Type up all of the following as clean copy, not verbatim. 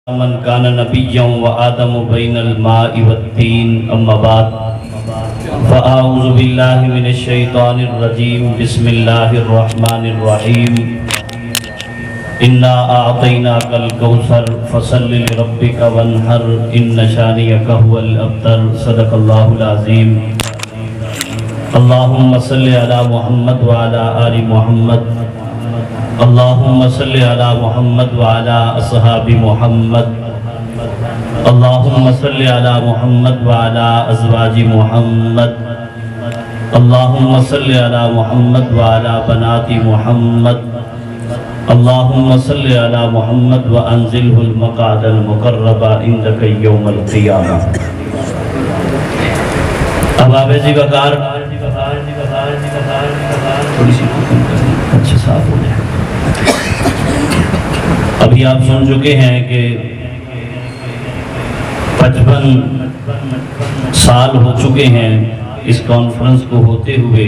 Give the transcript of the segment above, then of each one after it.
من کان نبیا و آدم بین الماء والتین اما بعد فاعوذ باللہ من الشیطان الرجیم بسم اللہ الرحمن الرحیم انا اعطیناک الکوثر فصل لربک وانحر ان شانئک هو الابتر صدق اللہ العظیم اللہم صل علی محمد وعلی آل محمد اللہم صلی علی محمد وعلی اصحاب محمد اللہم صلی علی محمد وعلی ازواج محمد اللہم صلی علی محمد وعلی بنات محمد اللہم صلی علی محمد وانزلہ المقعد المقرب عندک یوم القیامہ۔ اب آبے جی بکار تھوڑی سی اچھا صاف ہو جائے۔ ابھی آپ سن چکے ہیں کہ 55 سال ہو چکے ہیں اس کانفرنس کو ہوتے ہوئے۔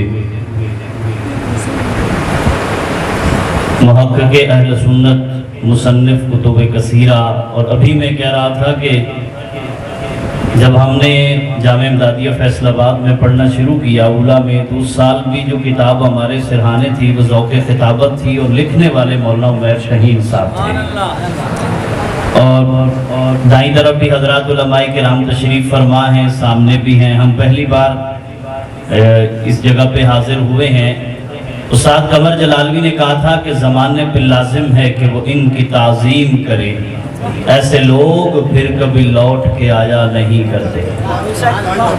محقق اہل سنت، مصنف کتب کثیرہ، اور ابھی میں کہہ رہا تھا کہ جب ہم نے جامعہ امدادیہ فیصل آباد میں پڑھنا شروع کیا اولا میں، تو اس سال بھی جو کتاب ہمارے سرہانے تھی وہ ذوق خطابت تھی، اور لکھنے والے مولانا عمیر شاہین صاحب تھے، اور دائیں طرف بھی حضرات علماء کرام تشریف فرما ہیں، سامنے بھی ہیں۔ ہم پہلی بار اس جگہ پہ حاضر ہوئے ہیں۔ استاد قمر جلالوی نے کہا تھا کہ زمانے پہ لازم ہے کہ وہ ان کی تعظیم کرے، ایسے لوگ پھر کبھی لوٹ کے آیا نہیں کرتے۔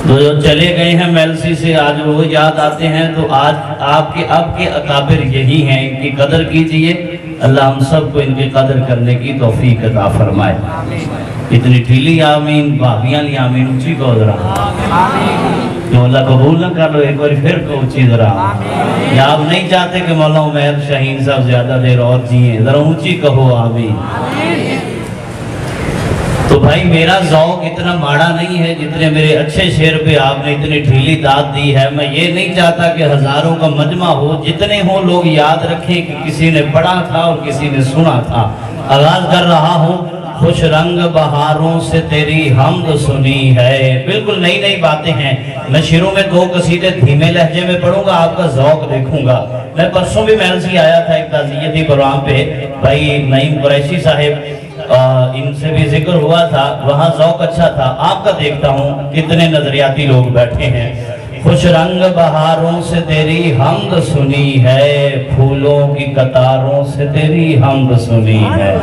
تو جو چلے گئے ہیں میلسی سے آج وہ یاد آتے ہیں، تو آج آپ کے اب کے اکابر یہی ہیں، ان کی قدر کیجئے۔ اللہ ہم سب کو ان کی قدر کرنے کی توفیق عطا فرمائے۔ اتنی ٹھیلی آمین، بھابیاں لی آمین، اونچی کو ذرا جو اللہ قبول نہ کر لو ایک بار پھر کو اونچی ذرا، یا آپ نہیں چاہتے کہ مولانا عمیر شاہین صاحب زیادہ دیر اور جئیں، ذرا اونچی کہو آمین۔ تو بھائی میرا ذوق اتنا ماڑا نہیں ہے جتنے میرے اچھے شعر پہ آپ نے اتنی ڈھیلی داد دی ہے۔ میں یہ نہیں چاہتا کہ ہزاروں کا مجمع ہو، جتنے ہوں لوگ یاد رکھیں کہ کسی نے پڑھا تھا اور کسی نے سنا تھا۔ آغاز کر رہا ہوں، خوش رنگ بہاروں سے تیری حمد سنی ہے۔ بالکل نئی نئی باتیں ہیں۔ میں شروع میں 2 قصیدے دھیمے لہجے میں پڑھوں گا، آپ کا ذوق دیکھوں گا۔ میں پرسوں بھی محل آیا تھا ایک تعزیتی پروگرام پہ، بھائی نعیم قریشی صاحب، ان سے بھی ذکر ہوا تھا، وہاں ذوق اچھا تھا۔ آپ کا دیکھتا ہوں کتنے نظریاتی لوگ بیٹھے ہیں۔ خوش رنگ بہاروں سے تیری حمد سنی ہے، پھولوں کی قطاروں سے تیری حمد سنی ہے۔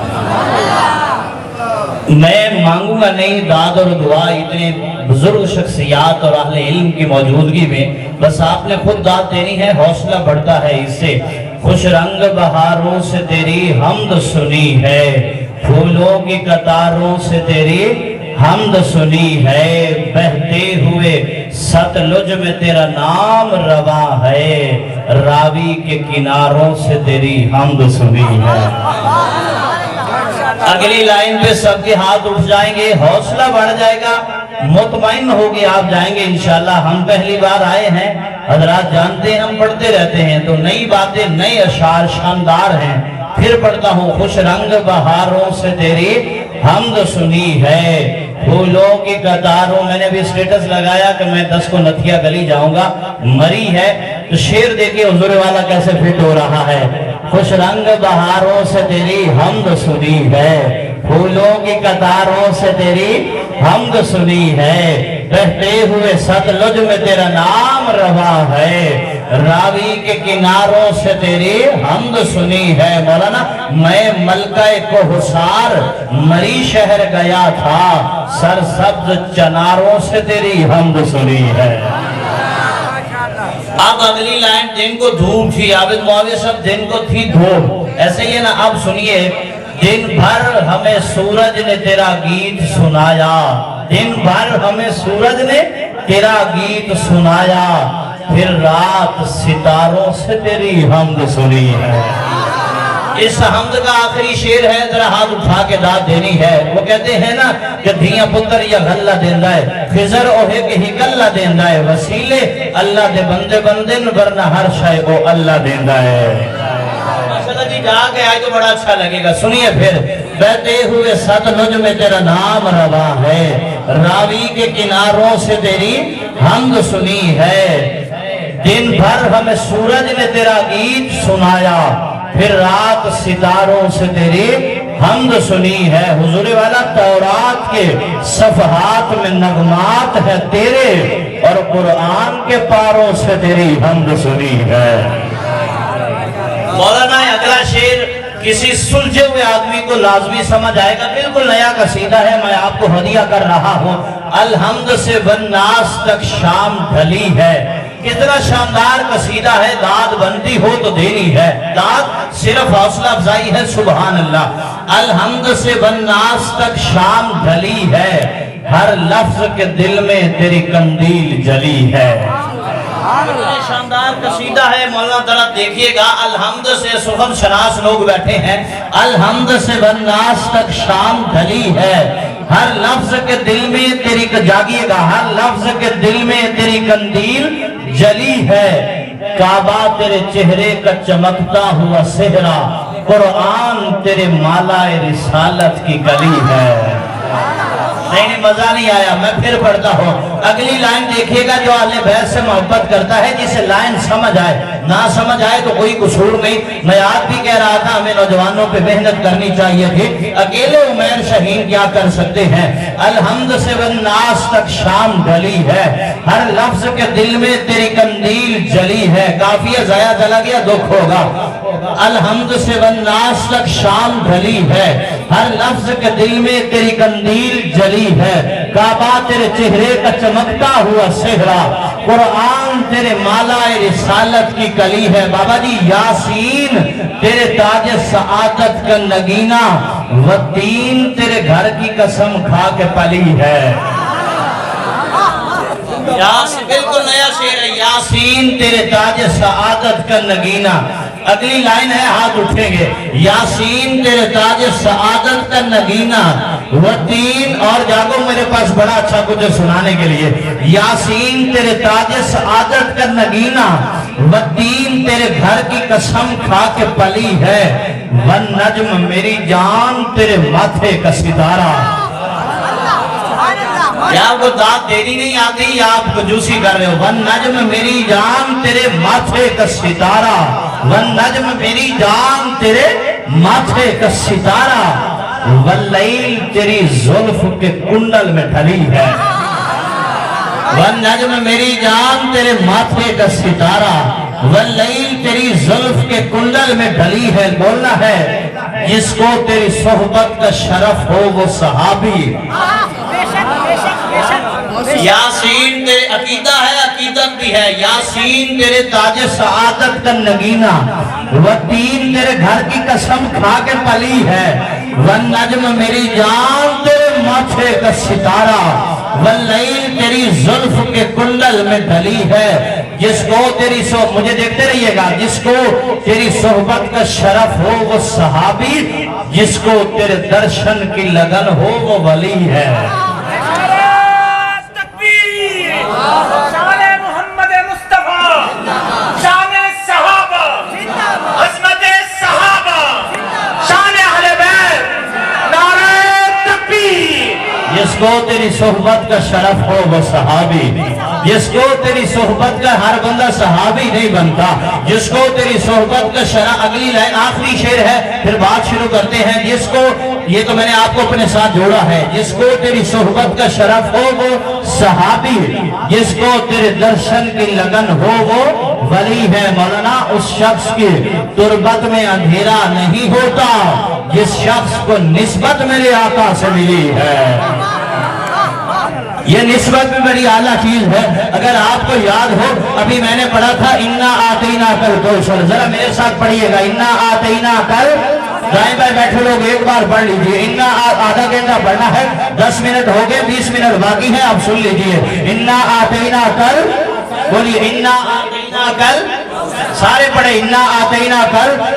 میں مانگوں گا نہیں داد اور دعا اتنے بزرگ شخصیات اور اہل علم کی موجودگی میں، بس آپ نے خود داد دینی ہے، حوصلہ بڑھتا ہے اس سے۔ خوش رنگ بہاروں سے تیری حمد سنی ہے، پھولوں کی قطاروں سے تیری حمد سنی ہے، بہتے ہوئے ستلج میں تیرا نام روا ہے، راوی کے کناروں سے تیری حمد سنی ہے۔ اگلی لائن پہ سب کے ہاتھ اٹھ جائیں گے، حوصلہ بڑھ جائے گا، مطمئن ہوگی آپ جائیں گے انشاءاللہ۔ ہم پہلی بار آئے ہیں، حضرات جانتے ہیں ہم پڑھتے رہتے ہیں، تو نئی باتیں نئے اشعار شاندار ہیں۔ پھر پڑھتا ہوں، خوش رنگ بہاروں سے تیری حمد سنی ہے، پھولوں کی قطاروں۔ میں نے بھی سٹیٹس لگایا کہ میں 10 کو نتھیہ گلی جاؤں گا، مری ہے، تو شعر دیکھیں حضور والا کیسے فٹ ہو رہا ہے۔ خوش رنگ بہاروں سے تیری حمد سنی ہے، پھولوں کی قطاروں سے تیری حمد سنی ہے، بہتے ہوئے ستلج میں تیرا نام روا ہے، راوی کے کناروں سے تیری حمد سنی ہے۔ مولانا میں ملکہ کوہسار مری شہر گیا تھا، سرسبز چناروں سے تیری حمد سنی ہے۔ اب اگلی لائن، دن کو دھوپ تھی، عابد معاویہ صاحب دن کو تھی دھوپ، ایسے ہی نا۔ اب سنیے، دن بھر ہمیں سورج نے تیرا گیت سنایا، دن بھر ہمیں سورج نے تیرا گیت سنایا، پھر رات ستاروں سے تیری حمد سنی ہے۔ اس حمد کا آخری شعر ہے، ذرا ہاتھ اٹھا کے داد دینی ہے۔ وہ کہتے ہیں نا کہ دھیاں پتر یا غلہ دیندہ ہے، خضر اوہے کہ ہی گلہ دیندہ ہے، وسیلے اللہ دے بندے بندن ورنہ ہر شے او اللہ دیندہ ہے۔ ماشاءاللہ جی جا کے آئے تو بڑا اچھا لگے گا۔ سنیے پھر بہتے ہوئے ستلج میں تیرا نام روا ہے، راوی کے کناروں سے تیری حمد سنی ہے، دن بھر ہمیں سورج نے تیرا گیت سنایا، پھر رات ستاروں سے تیری حمد سنی ہے۔ حضور والا تورات کے صفحات میں نغمات ہے تیرے، اور قرآن کے پاروں سے تیری حمد سنی ہے۔ مولانا اگلا شعر کسی سلجھے ہوئے آدمی کو لازمی سمجھ آئے گا، بالکل نیا قصیدہ ہے، میں آپ کو ہدیہ کر رہا ہوں۔ الحمد سے والناس تک شام ڈھلی ہے، کتنا شاندار قصیدہ ہے، داد بنتی ہو تو دینی ہے، داد صرف حوصلہ افزائی ہے، سبحان اللہ۔ الحمد سے والناس تک شام ڈھلی ہے، ہر لفظ کے دل میں تیری قندیل جلی ہے۔ شاندار قصیدہ ہے مولانا، ذرا دیکھیے گا، الحمد سے سخن شناس لوگ بیٹھے ہیں، الحمد سے والناس تک شام ڈھلی ہے، ہر لفظ کے دل میں تیری، جاگیے گا، ہر لفظ کے دل میں تیری قندیل جلی ہے، کعبہ تیرے چہرے کا چمکتا ہوا صحرا، قرآن تیرے مالائے رسالت کی کلی ہے۔ نہیں مزہ نہیں آیا، میں پھر پڑھتا ہوں، اگلی لائن دیکھیے گا، جو اہل بیت سے محبت کرتا ہے، جسے لائن سمجھ آئے، نہ سمجھ آئے تو کوئی قصور نہیں۔ میں آج بھی کہہ رہا تھا ہمیں نوجوانوں پہ محنت کرنی چاہیے تھی، اکیلے عمیر شاہین کیا کر سکتے ہیں۔ الحمد سے والناس تک شام ڈھلی ہے، ہر لفظ کے دل میں تیری قندیل جلی ہے، قافیہ ضائع چلا گیا دکھ ہوگا۔ الحمد سے والناس تک شام ڈھلی ہے، ہر لفظ کے دل میں تیری قندیل جلی ہے، کعبہ تیرے چہرے کا چمکتا ہوا صحرا، قرآن تیرے مالائے رسالت کی کلی ہے۔ بابا جی یاسین تیرے تاج سعادت کا نگینہ، والدین تیرے گھر کی قسم کھا کے پلی ہے۔ بالکل نیا شعر ہے، یاسین تیرے تاج سعادت کا نگینہ۔ اگلی لائن ہے، ہاتھ اٹھیں گے، یاسین تیرے تاج سعادت کا نگینہ، والدین، اور جاگو میرے پاس بڑا اچھا کچھ سنانے کے لیے، یاسین تیرے تاج سعادت کا نگینہ، والدین تیرے گھر کی قسم کھا کے پلی ہے، والنجم میری جان تیرے ماتھے کا ستارہ۔ یا آپ کو داد دینی نہیں آتی یا آپ کنجوسی کر رہے ہو؟ والنجم میری جان تیرے ماتھے کا ستارہ، والنجم میری جان تیرے ماتھے کا ستارہ، واللیل تیری زلف کے کنڈل میں ڈھلی ہے۔ والنجم میری جان تیرے ماتھے کا ستارہ، واللیل تیری زلف کے کنڈل میں ڈھلی ہے۔ بولنا ہے، جس کو تیری صحبت کا شرف ہو وہ صحابی۔ یاسین تیرے عقیدہ ہے، عقیدت بھی ہے، یاسین تیرے تاج سعادت کا نگینہ، والدین تیرے گھر کی قسم کھا کے پلی ہے، والنجم میری جان تیرے ماتھے کا ستارہ، واللیل تیری زلف کے کنڈل میں ڈھلی ہے، جس کو تیری مجھے دیکھتے رہیے گا، جس کو تیری صحبت کا شرف ہو وہ صحابی، جس کو تیرے درشن کی لگن ہو وہ ولی ہے۔ جس کو تیری صحبت کا شرف ہو وہ صحابی، جس کو تیری صحبت کا، ہر بندہ صحابی نہیں بنتا، جس کو تیری صحبت کا شرف۔ اگلی لائن آخری شعر ہے، پھر بات شروع کرتے ہیں۔ جس کو، یہ تو میں نے آپ کو اپنے ساتھ جوڑا ہے، جس کو تیری صحبت کا شرف ہو وہ صحابی، جس کو تیرے درشن کی لگن ہو وہ ولی ہے۔ مولانا اس شخص کی تربت میں اندھیرا نہیں ہوتا جس شخص کو نسبت میرے آقا سے ملی ہے۔ یہ نسبت بھی بڑی اعلیٰ چیز ہے۔ اگر آپ کو یاد ہو، ابھی میں نے پڑھا تھا اِنَّا آتَيْنَاكَ الْكَوْثَرَ، ذرا میرے ساتھ پڑھیے گا، اِنَّا آتَيْنَاكَ، دائیں بائیں بیٹھے لوگ ایک بار پڑھ لیجئے، اِنَّا آدھا گھنٹہ پڑھنا ہے، 10 منٹ ہو گئے، 20 منٹ باقی ہے، اب سن لیجئے، اِنَّا آتَيْنَاكَ، بولیے اِنَّا آتَيْنَاكَ، سارے پڑھے، اِنَّا آتَيْنَاكَ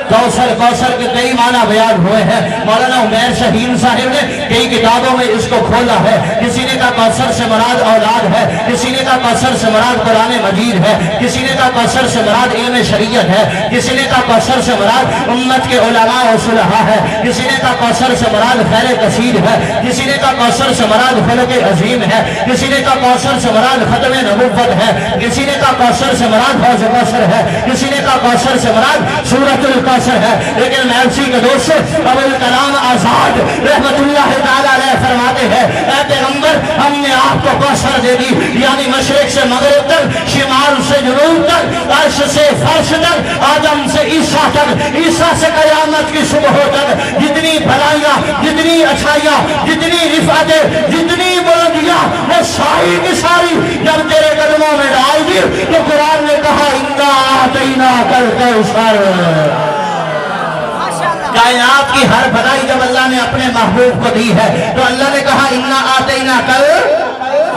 کوثر۔ کوثر کے کئی معنی بیان ہوئے ہیں، مولانا عمیر شاہین صاحب نے کئی کتابوں میں اس کو کھولا ہے۔ کسی نے کا کوثر سے مراد اولاد ہے، کسی نے کہا کوثر سے مراد قرآن مجید ہے، کسی نے کہا کوثر سے مراد علم شریعت ہے، کسی نے کہا کوثر سے مراد امت کے علماء و صلحاء ہے، کسی نے کہا کوثر سے مراد خیر کثیر ہے، کسی نے کہا کوثر سے مراد فلک عظیم ہے، کسی نے کہا کوثر سے مراد ختم نبوت ہے، کسی نے کہا کوثر سے مراد حوض کوثر ہے، کسی نے کہا کوثر سے مراد سورۃ الکوثر ہے۔ لیکن میں اسی کے دوست ابو الکلام آزاد رحمت اللہ تعالی علیہ فرماتے ہیں اے پیغمبر ہم نے آپ کو کوثر دے دی، یعنی مشرق سے مغرب تک، شمال سے جنوب تک، عرش سے فرش تک، آدم سے عیسیٰ تک، عیسیٰ سے قیامت کی صبح تک، جتنی بھلائیاں، جتنی اچھائیاں، جتنی رفعتیں، جتنی بلندیاں، وہ ساری کی ساری جب تیرے قدموں میں ڈال دی تو قرآن نے کہا اِنَّا أَعْطَيْنَاكَ الْكَوْثَرَ۔ کائنات کی ہر بھلائی جب اللہ نے اپنے محبوب کو دی ہے تو اللہ نے کہا اِنَّا أَعْطَيْنَاكَ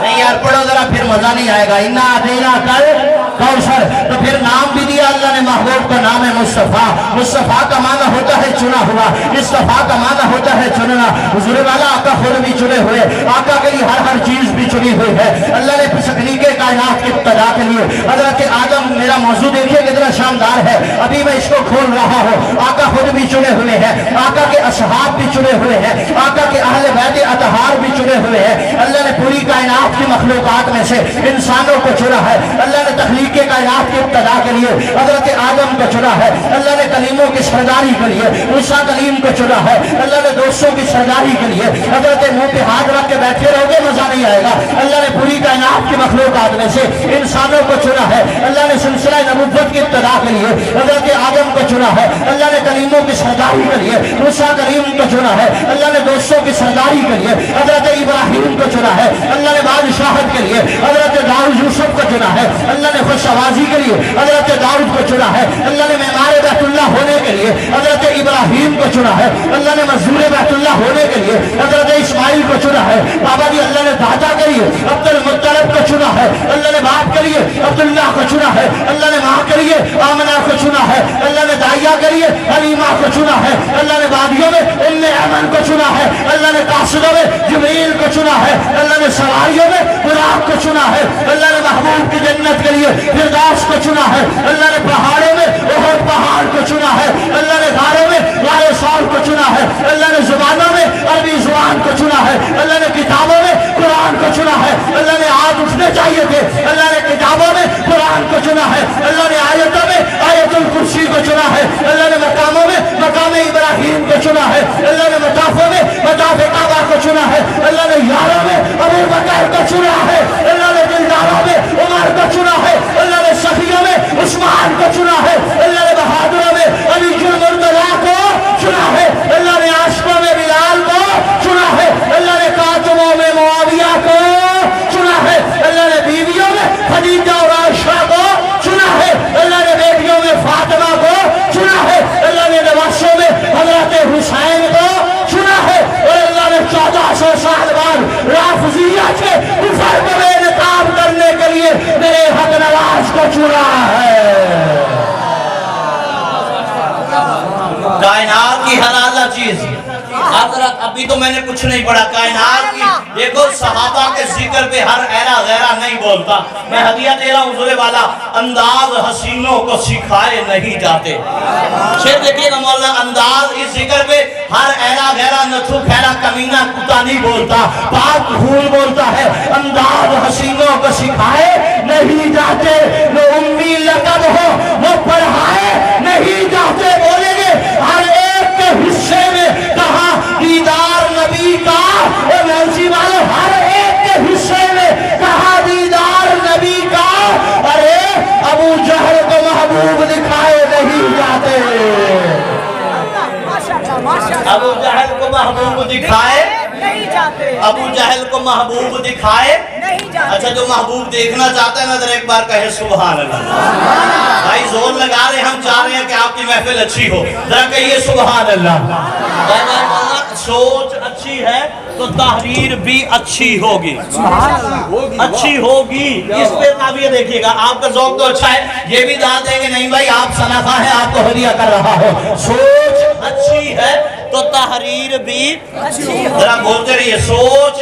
نہیں یار پڑھو ذرا پھر مزہ نہیں آئے گا، اِنَّا أَعْطَيْنَاكَ کوثر، تو پھر نام بھی دیا اللہ نے محبوب کو، نام ہے مصطفیٰ۔ مصطفیٰ کا معنی ہوتا ہے چنا ہوا، اصطفیٰ کا معنی ہوتا ہے چننا۔ حضور والا آقا خود بھی چنے ہوئے، آقا کے لیے ہر چیز بھی چنی ہوئی ہے۔ اللہ نے تخلیق کائنات کی ابتدا کے لیے حضرت آدم، میرا موضوع دیکھیے کتنا شاندار ہے، ابھی میں اس کو کھول رہا ہوں، آقا خود بھی چنے ہوئے ہیں، آقا کے اصحاب بھی چنے ہوئے ہیں، آقا کے اہل بیت اطہار بھی چنے ہوئے ہیں۔ اللہ نے پوری کائنات کی مخلوقات میں سے انسانوں کو چنا ہے، اللہ نے تخلیق کائنات کی ابتدا کے لیے حضرت آدم کو چنا ہے، اللہ نے کلیموں کی سرداری کے لیے موسیٰ کلیم کو چنا ہے، اللہ نے دوستوں کی سرداری کے لیے حضرت منہ پہ ہاتھ رکھ کے بیٹھے رہو گے مزہ نہیں آئے گا، اللہ نے پوری کائنات کی مخلوقات میں سے انسانوں کو چنا ہے، اللہ نے سلسلہ نبوت کی ابتدا کے لیے حضرت آدم کو چنا ہے، اللہ نے کلیموں کی سرداری کے لیے موسیٰ کلیم کو چنا ہے، اللہ نے دوستوں کی سرداری کے لیے حضرت ابراہیم کو چنا ہے، اللہ نے بادشاہت کے لیے حضرت داؤد یوسف کو چنا ہے، اللہ نے خوش آوازی کے لیے حضرت داؤد کو چنا ہے، اللہ نے معمار بیت اللہ ہونے کے لیے حضرت ابراہیم کو چنا ہے، اللہ نے مزدور بیت اللہ ہونے کے لیے حضرت اسماعیل کو چنا ہے، بابا جی اللہ نے دادا کے لیے عبد المطلب کو چنا ہے، اللہ نے باپ کے لیے عبداللہ کو چنا ہے، اللہ نے ماں کے لیے آمنہ کو چنا ہے، اللہ نے دائیا کے لیے حلیمہ کو چنا ہے، اللہ نے وادیوں میں ام ایمن کو چنا ہے، اللہ نے قاصدوں میں جبریل کو چنا ہے، اللہ نے سواریوں میں براق کو چنا ہے، اللہ نے محبوب کی جنت کے لیے فردوس کو چنا ہے، اللہ نے پہاڑوں میں احد پہاڑ کو چنا ہے، اللہ نے غاروں میں غار ثور کو چنا ہے، اللہ نے زبانوں میں عربی زبان کو چنا ہے، اللہ نے کتابوں میں قرآن کو چنا ہے، اللہ نے ہاتھ اٹھنے چاہیے تھے، اللہ نے کتابوں میں قرآن کو چنا ہے، اللہ نے آیتوں میں آیت الکرسی کو چنا ہے، اللہ نے مقاموں میں مقام ابراہیم کو چنا ہے، اللہ نے مطافوں میں مطاف کعبہ کو چنا ہے، اللہ نے یاروں میں ابو بکر کو چنا ہے، اللہ نے دلداروں میں عمر کو چنا ہے، اللہ نے سخیوں میں عثمان کو چنا ہے، اللہ نے بہادروں میں علی المرتضیٰ کو چنا ہے، اللہ نے عاشقوں میں بلال کو چنا ہے، اللہ نے کاتبوں میں معاویہ کو چنا ہے، اللہ نے بیویوں میں خدیجہ اور عائشہ کو چنا ہے، اللہ نے بیٹیوں میں فاطمہ کو چنا ہے، اللہ نے نواسوں میں حضرت حسین کو چنا ہے، اور اللہ نے 1400 سال بعد رافضیہ کے کفر کو بے نقاب کرنے کے لیے میرے حق نواز کو چنا ہے۔ کائنات کی ہر اعلیٰ چیز حضرت ابھی تو میں نے کچھ نہیں پڑھا، کائنات کی دیکھو صحابہ کے ذکر پہ ہر ایرا غیرہ نہیں بولتا، میں ہدیہ دے رہا ہوں حضور والا، انداز حسینوں کو سکھائے نہیں جاتے، شیر دیکھئے گا مولانا، انداز اس ذکر پہ ہر ایرا غیرہ نتھو خیرہ کمینہ کتا نہیں بولتا، پاک خون بولتا ہے، انداز حسینوں کو سکھائے نہیں جاتے، وہ امی لقب ہو وہ پڑھائے نہیں جاتے، بولیں گے ہر ایک کے حصے میں کہاں دیدار نبی کا، اے مرضی والے ہر ایک کے حصے میں کہاں دیدار نبی کا، ارے ابو جہل کو محبوب دکھائے نہیں جاتے، ابو جہل کو محبوب دکھائے نہیں جاتے، ابو جہل کو محبوب دکھائے نہیں جاتے۔ اچھا جو محبوب دیکھنا چاہتا ہے نظر ایک بار کہے سبحان اللہ، بھائی زور لگا رہے ہم چاہ رہے ہیں کہ آپ کی محفل اچھی ہو، ذرا کہیے سبحان اللہ۔ سوچ اچھی ہے تو تحریر بھی اچھی ہوگی، اچھی ہوگی، اس پہ ناویہ دیکھیے گا، آپ کا ذوق تو اچھا ہے، یہ بھی داد دیں گے نہیں بھائی آپ صنفہ ہیں، آپ کو ہدیہ کر رہا ہو، سوچ اچھی ہے تو تحریر بھی اچھی، ذرا بولتے رہیے، سوچ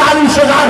40,000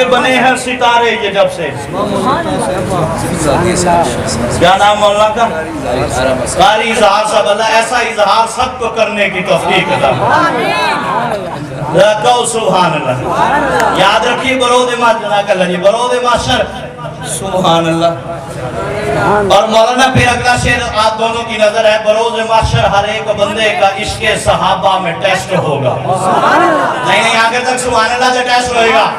سے بنے ہیں ستارے یہ جب سے. کیا نام مولانا کا؟ قاری اظہار صاحب. اللہ ایسا اظہار سب کو کرنے کی توفیق عطا کہو سبحان اللہ. یاد رکھیے برود برود معاشر سبحان اللہ. اور مولانا پھر اگلا شعر آپ دونوں کی نظر ہے. بروز محشر ہر ایک بندے کا عشق صحابہ میں ٹیسٹ ہوگا. نہیں آگے تک سبحان اللہ کا ٹیسٹ ہوئے گا.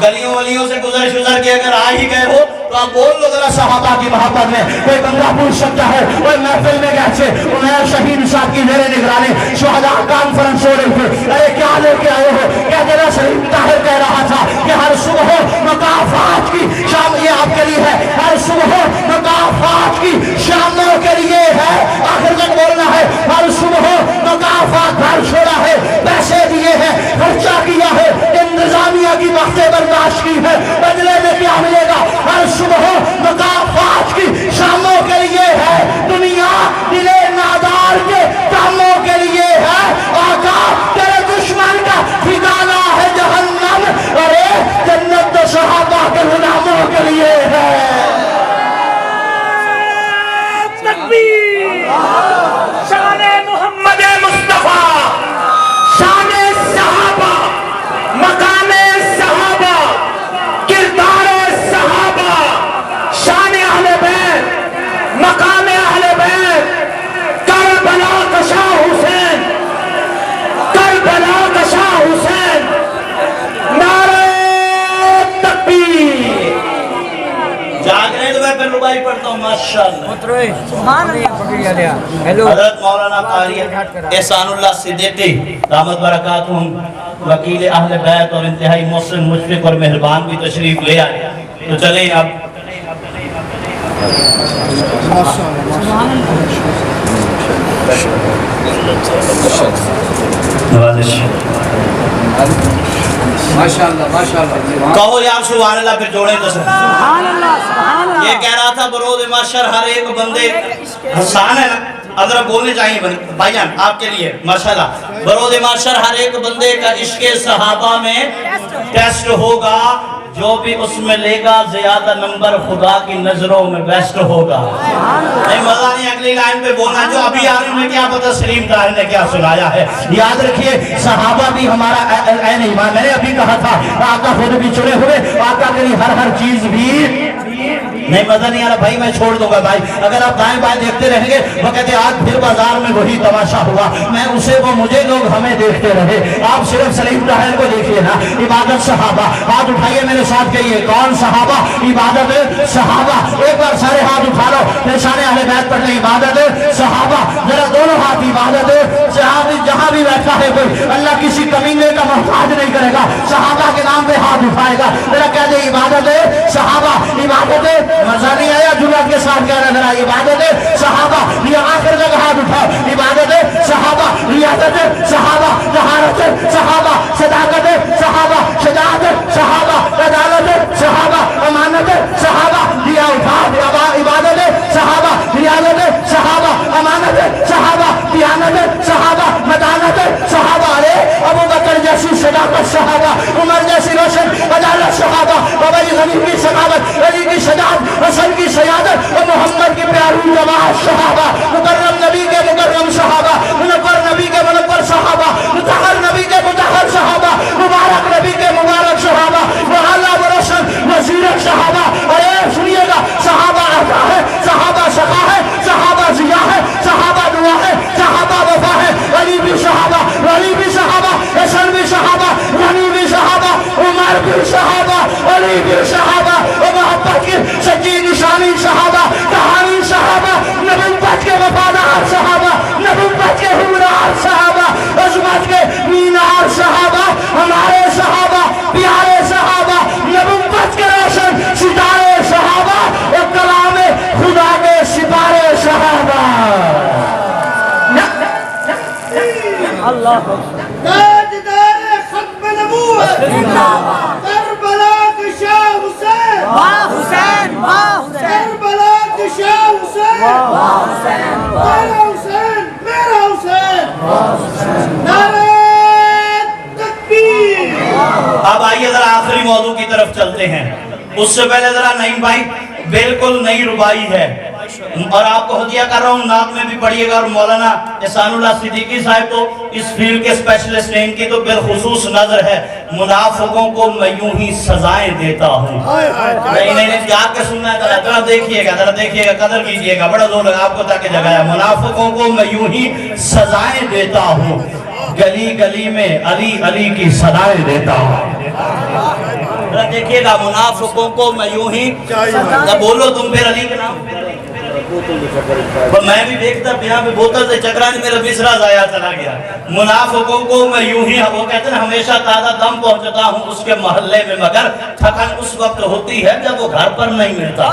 گلیوں ولیوں سے گزر کے اگر آ ہی گئے ہو تو آپ بول لو ذرا صحابہ کی محبت میں. کوئی بندہ پوچھ سکتا ہے کوئی محفل میں گئے انہیں شہید صاحب کی زیر نگرانی شہداء کانفرنس ہو رہی تھی. ارے کیا لے کے آئے ہو؟ کیا تیرا شہید طاہر کہہ رہا تھا کہ ہر صبح مکافات کی شام. یہ آپ کے لیے ہے. ہر صبح مکافات کی شاموں کے لیے ہے. آخر تک بولنا ہے. ہر صبح مکافات گھر چھوڑا ہے, پیسے دیے ہیں, خرچہ کیا ہے, انتظامیہ کی وقتیں برداشت کی ہے, بدلے میں کیا ملے گا؟ ہر صبح مکافات کی شاموں کے لیے ہے. دنیا دل نادار کے کاموں کے لیے ہے. آقا تیرے دشمن کا ٹھکانہ ہے جہنم. ارے جنت تو صحابہ کے غلاموں کے لیے ہے. تکبیر. شان محمد مصطفیٰ, شان صحابہ, مقام صحابہ, کردار صحابہ, شان اہل بیت, مقام اہل بیت. کربلا کا شاہ حسین, کربلا کا شاہ حسین. نعرہ تکبیر. جاگ رہے تو میں پھر ربائی پڑھتا ہوں ماشاءاللہ. حضرت مولانا قاری احسان اللہ صدیقی دامت برکاتہم وکیل اہل بیت اور انتہائی محسن مشفق اور مہربان بھی تشریف لے آئے. تو چلیں اب نوازش کہو یار سبحان اللہ. پھر جوڑیں تو سبحان اللہ. یہ کہہ رہا تھا برود محشر ہر ایک بندے حسان ہے نا. ادھر بولنے چاہیے بھائی جان آپ کے لیے ماشاءاللہ. برود محشر ہر ایک بندے کا عشق صحابہ میں ٹیسٹ ہوگا. جو بھی اس میں لے گا زیادہ نمبر خدا کی نظروں میں بیسٹ ہوگا. نہیں مزہ نہیں اگلی لائن پہ بولنا. جو ابھی آ رہی میں کیا پتہ سلیم طاہر نے کیا سنایا ہے. یاد رکھیے صحابہ بھی ہمارا عین ایمان. میں نے ابھی کہا تھا آقا خود بھی چنے ہوئے, آقا کے لیے ہر چیز بھی. نہیں مزہ نہیں آ رہا بھائی, میں چھوڑ دوں گا بھائی. اگر آپ دائیں بائیں دیکھتے رہیں گے وہ کہتے آج پھر بازار میں وہی تماشا ہوا, میں اسے وہ مجھے, لوگ ہمیں دیکھتے رہے. آپ صرف سلیم طاہر کو دیکھیے نا. عبادت صحابہ. ہاتھ اٹھائیے میرے ساتھ کہیے کون صحابہ؟ عبادت صحابہ. ایک بار سارے ہاتھ اٹھا لو, نشان اہل بیت پڑھ لیں. عبادت صحابہ. ذرا دونوں ہاتھ. عبادت صحابی. جہاں بھی بیٹھا ہے کوئی اللہ کسی کمینے کا محتاج نہیں کرے گا, صحابہ کے نام پہ ہاتھ اٹھائے گا. ذرا کہہ دے عبادت صحابہ. عبادت مزہ نہیں آیا جمعہ کے ساتھ کہہ رہا. ذرا عبادت صحابہ. یہ آخر تک ہاتھ اٹھاؤ. عبادت صحابہ, ریاضت صحابہ, طہارت صحابہ, صداقت صحابہ, شجاعت صحابہ, عدالت صحابہ, امانت صحابہ. دیا اٹھا. عبادت صحابہ, ریاضت صحابہ, امانت صحابہ, دیانت صحابہ, مدانت صحابہ. ارے ابو بکر جیسی صداقت صحابہ, عمر جیسی روشن عدالت صحابہ, بابا غنی کی سخاوت, علی کی شجاعت, حسن کی سیادت اور محمد کی پیاری جماعت صحابہ. مکرم نبی کے مکرم صحابہ, منور نبی کے منور صحابہ, مطہر نبی کے مطہر صحابہ, مبارک نبی کے مبارک صحابہ, وعلا ورسل وزیرت صحابہ. ارے سنیے گا صحابہ عطا ہے, صحابہ سخا ہے, صحابہ ضیاء ہے, صحابہ دعا ہے, صحابہ وفا ہے. علی بھی صحابہ, ولی بھی صحابہ, حسن بھی صحابہ, غنی بھی صحابہ, عمر بھی صحابہ, علی بھی صحابہ. اور محبت کی سچی نشانی صحابہ, کہانی صحابہ, نبوت کے وفادار صحابہ, نبوت کے حمرار صحابہ, عظمت کے مینار صحابہ, ہمارے صحابہ, پیارے صحابہ, نبوت کے روشن ستارے صحابہ, اور کلام خدا کے سپارے صحابہ. اللہ تاجدار ختم نبوت کربلا کے شاہ حسین, حسین کربلا کے شاہ حسین, میرا حسین, میرا حسین. نعرہ تکبیر. اب آئیے ذرا آخری اصلی موضوع کی طرف چلتے ہیں. اس سے پہلے ذرا نعیم بھائی بالکل نئی ربائی ہے اور آپ کو ہدیہ کر رہا ہوں, نعت میں بھی پڑھیے گا. اور مولانا احسان اللہ صدیقی صاحب تو اس فیلڈ کے اسپیشلسٹ ہیں, ان کی تو بالخصوص نظر ہے منافقوں کو میں یوں ہی سزائیں دیتا ہوں. نہیں جا کے سننا ہے, ذرا دیکھیے گا, قدر کیجئے گا, بڑا زور لگا آپ کو تاکہ جگایا. منافقوں کو میں یوں ہی سزائیں دیتا ہوں, گلی گلی میں علی علی کی صدائیں دیتا ہوں. دیکھیے گا, منافقوں کو میں یوں ہی بولو تم پھر علی کے نام. میں بھی دیکھتا یہاں پہ بوتل سے چکرانے میرا مصرع ضائع چلا گیا. منافقوں کو میں یوں ہی, وہ کہتے ہیں ہمیشہ تازہ دم پہنچتا ہوں اس کے محلے میں, مگر تھکن اس وقت ہوتی ہے جب وہ گھر پر نہیں ملتا.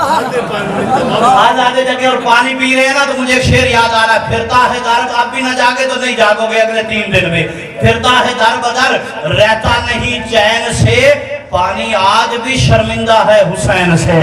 آج آدھے جگہ اور پانی پی رہے ہیں نا تو مجھے ایک شعر یاد آ رہا ہے, پھرتا ہے در, آپ بھی نہ جاگے تو نہیں جاگو گے اگلے 3 دن میں. پھرتا ہے در بدر رہتا نہیں چین سے, پانی آج بھی شرمندہ ہے حسین سے.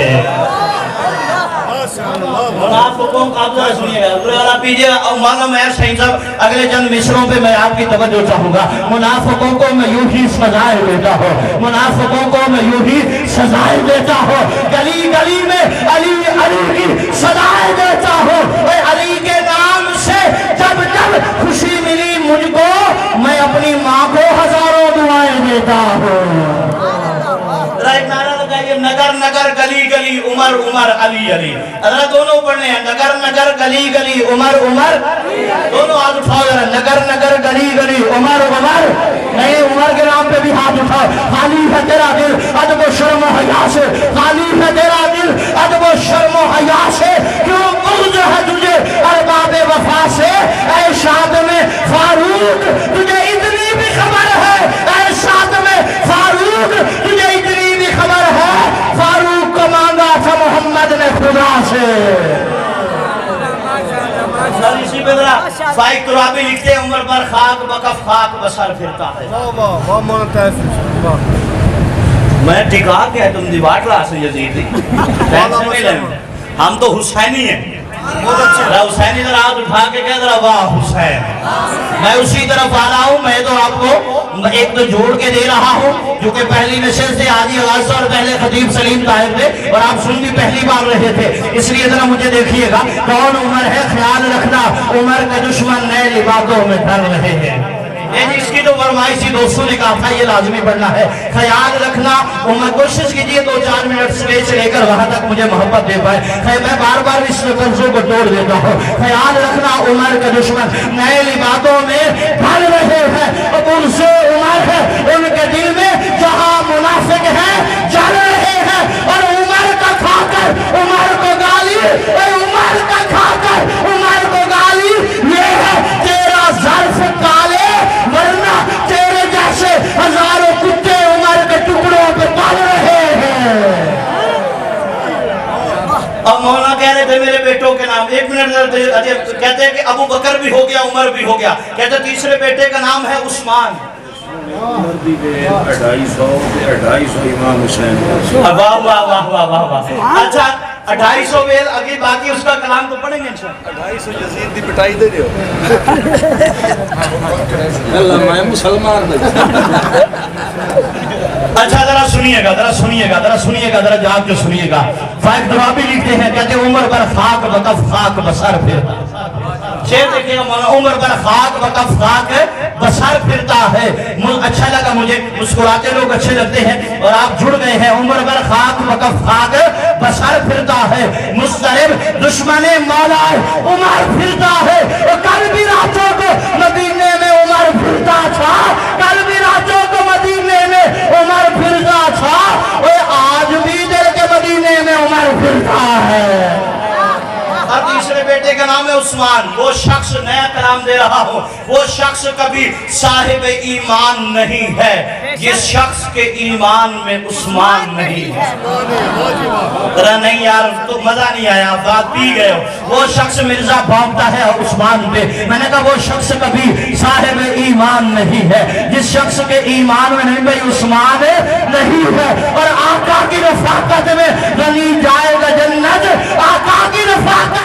منافقوں کا ذرا سنیے گا, ذرا پیجیے گا. مولانا مہر شہین صاحب اگلے چند مصروں پہ میں آپ کی توجہ چاہوں گا. منافقوں کو میں یوں ہی سزائیں دیتا ہوں, منافقوں کو میں یوں ہی سزائیں دیتا ہوں, گلی گلی میں علی علی کی صدائیں دیتا ہوں. اے علی کے نام سے جب جب خوشی ملی مجھ کو, میں اپنی ماں کو ہزاروں دعائیں دیتا ہوں. ایک نعرہ لگائیے, نگر نگر گلی گلی عمر عمر علی علی. حضرت دونوں پڑھنے ہیں, نگر نگر گلی گلی عمر عمر, دونوں ہاتھ اٹھاؤ ذرا. نگر نگر گلی گلی عمر عمر, نہیں عمر کے نام پہ بھی ہاتھ اٹھاؤ. خالی ہے تیرا دل ادب و شرم و حیا سے, خالی ہے تیرا دل ادب و شرم و حیا سے, کیوں بغض ہے تجھے ارباب وفا سے. اے شادم فاروق تجھے اتنی بھی خبر ہے, اے شادم فاروق تجھے اتنی بھی خبر ہے, فاروق کو مانگا تھا محمد نے خدا سے. اسی پہ ذرا فائق ترابی لکھتے ہیں, عمر پر خاک بکف خاک بسر پھرتا ہے. میں ٹکا کے ہے تم دیوار رہا سے یزیدی, ہم تو حسینی ہیں. حسینی ذرا ہاتھ اٹھا کے کہہ ذرا واہ حسین. میں اسی طرف آ رہا ہوں, میں تو آپ کو ایک تو جوڑ کے دے رہا ہوں جو کہ پہلی نشر سے آدھی آغاز اور پہلے خطیب سلیم طاہر تھے اور آپ سن بھی پہلی بار رہے تھے, اس لیے ذرا مجھے دیکھیے گا. کون عمر ہے خیال رکھنا, عمر کے دشمن نئے لباسوں میں ڈر رہے ہیں. اس کی تو فرمائشی دوستوں نے کہا تھا یہ لازمی پڑھنا ہے. خیال رکھنا عمر, کوشش کیجئے 2-4 منٹ سٹیج سے لے کر وہاں تک مجھے محبت دے پائے. میں بار بار اس قرضوں کو توڑ دیتا ہوں. خیال رکھنا عمر کے دشمن نئے لباسوں میں ڈر رہے ہیں. ان سے عمر ہے ان کے دل میں جہاں منافق ہیں جل رہے ہیں. اور عمر کا کھا کر عمر کو گالی, عمر کا کھا کر عمر کو گالی, یہ ہے تیرا ظرف کالے, ورنہ تیرے جیسے ہزاروں کتے عمر کے ٹکڑوں پہ پل رہے ہیں. اب مولانا کہہ رہے تھے میرے بیٹوں کے نام, 1 منٹ کہتے ہیں کہ ابو بکر بھی ہو گیا, عمر بھی ہو گیا. کہتے تیسرے بیٹے کا نام ہے عثمان. 250 امام حسین. واہ واہ واہ واہ واہ واہ. اچھا 250 ویل اگے باقی اس کا کلام تو پڑھیں گے انشاءاللہ. 250 یزید دی پٹائی دے دیو. اللہ میں مسلمان نہیں. اچھا ذرا سنیے گا, ذرا سنیے گا, ذرا سنیے گا, ذرا جاگ کے سنیے گا. فائق درابی لکھتے ہیں, کہتے ہیں عمر پر خاک بکف خاک بسر پھرتا. شعر دیکھیں گا مولانا, عمر پر خاک بکف خاک بسر پھرتا ہے. اچھا لگا مجھے, مسکراتے لوگ اچھے لگتے ہیں اور آپ جڑ گئے ہیں. عمر پر خاک بکف خاک بسر پھرتا ہے, مضطرب دشمن مولا عمر پھرتا ہے. کل بھی راتوں کو مدینے میں عمر پھرتا تھا, کل بھی راتوں کو مدینے میں عمر پھرتا تھا, اور آج بھی دل کے مدینے میں عمر پھرتا ہے. اور تیسرے بیٹے کا نام ہے عثمان. وہ شخص, نیا کلام دے رہا ہوں, وہ شخص کبھی صاحب ایمان نہیں ہے جس شخص کے ایمان میں عثمان نہیں ہے. ذرا نہیں یار تو مزہ نہیں آیا, بات پی گئے ہو. وہ شخص مرزا بھونکتا ہے عثمان پہ, میں نے کہا وہ شخص کبھی صاحب ایمان نہیں ہے جس شخص کے ایمان میں نہیں بھائی عثمان نہیں ہے. اور آقا کی رفاقت میں غنی جائے گا جنت, آقا کی رفاقت